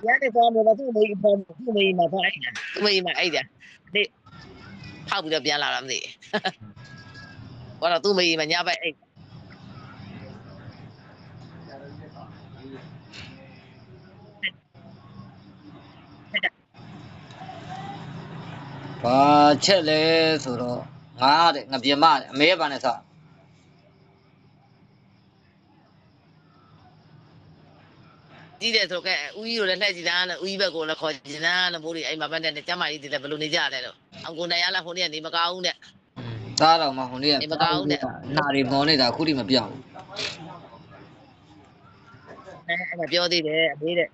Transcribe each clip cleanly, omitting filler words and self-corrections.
Yani formula tu mày mà phải mày mà ấy đi học được bien làm gì còn là tu mày mà nhà vậy ဘာချက်လဲဆိုတော့ငါတဲ့ငပြမတဲ့အမေဘာနဲ့စကြီးတယ်ဆိုခဲ့ဦးကြီးတို့လည်းလှည့်ကြည့်တာနဲ့ဦးကြီးဘက်ကိုလည်းခေါ်ကြတာနဲ့မိုးတွေအဲ့မှာပဲနဲ့ကျမကြီးတွေလည်းဘယ်လိုနေကြရလဲတော့အောင်ကိုနိုင်ရလားဟိုနေ့ကနေမကောင်းဘူးတဲ့ သားတော်မှဟိုနေ့ကနှာတွေမော်နေတာအခုထိမပြောင်းဘူး အဲ့မှာပြောသေးတယ်အမေတဲ့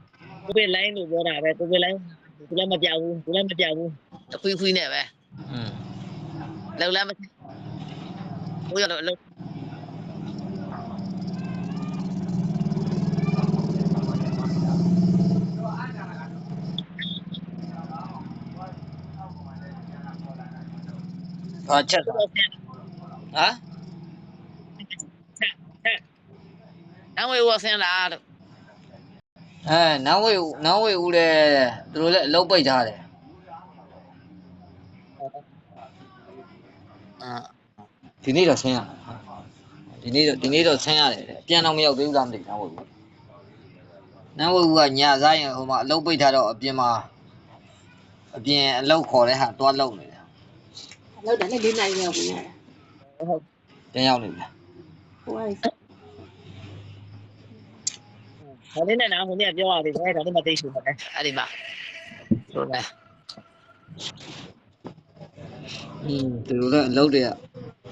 ကိုပဲလိုင်းလို့ပြောတာပဲကိုပဲလိုင်းသူလည်းမပြောက်ဘူးသူလည်းမပြောက်ဘူးခွီးနဲ့ပဲလောက်လည်းမဟိုရတော့ဘာချက်ဟမ်နောင်ဝေဝဆင်းလာတော့နောင်ဝေဦးလဲသူတို့လည်းအလုပ်ပိတ်ထားတယ်ဒီနေ့တော့ဆင်းရဒီနေ့တော့ဆင်းရတယ်ပြန်တော့မရောက်သေးဘူးလားမသိဘူးနောင်ဝေဦးကညစားရင်ဟိုမှာအလုပ်ပိတ်ထားတော့အပြင်အလုပ်ခေါ်တဲ့ဟာတွားလုပ်နေတယ်လောက်တယ်နဲ့၄နိုင်ရောက်ပြီဟုတ်ပြန်ရောက်နေပြီဟိုအဲ့ဒါလေးနဲ့နားဟိုနေ့ပြောရသေးတယ်ဒါလေးမသိရှိဘူးအဲ့ဒီမှာဆိုလဲသူတို့လည်းအလုပ်တွေက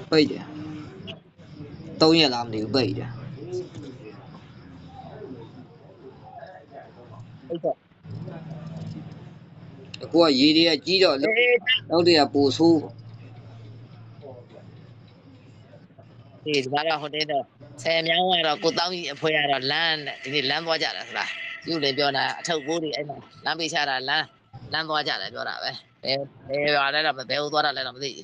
ပိတ်တယ်3ရက်လားမသိဘူးပိတ်တယ်အခုကရေတွေကကြီးတော့လောက်တွေကပိုဆိုးဒီဘာလို့ဟိုတဲ့တော့ဆယ်မြောင်းကတော့ကိုတောင်းကြီးအဖွဲရတော့လမ်းနဲ့ဒီနေ့လမ်းသွားကြတယ်ဆိုတာသူ့လည်းပြောတာအထုပ်ကိုးတွေအဲ့မှာလမ်းပေးချတာလမ်းသွားကြတယ်ပြောတာပဲဘယ်ပါလဲတော့ဘယ်ဟိုသွားတာလဲတော့မသိဘူ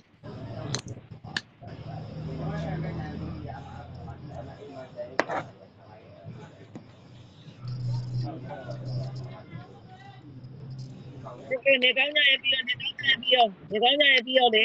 းနေကောင်းကြရဲ့ပြီးတော့နေကောင်းကြရဲ့ပြီးတော့လေ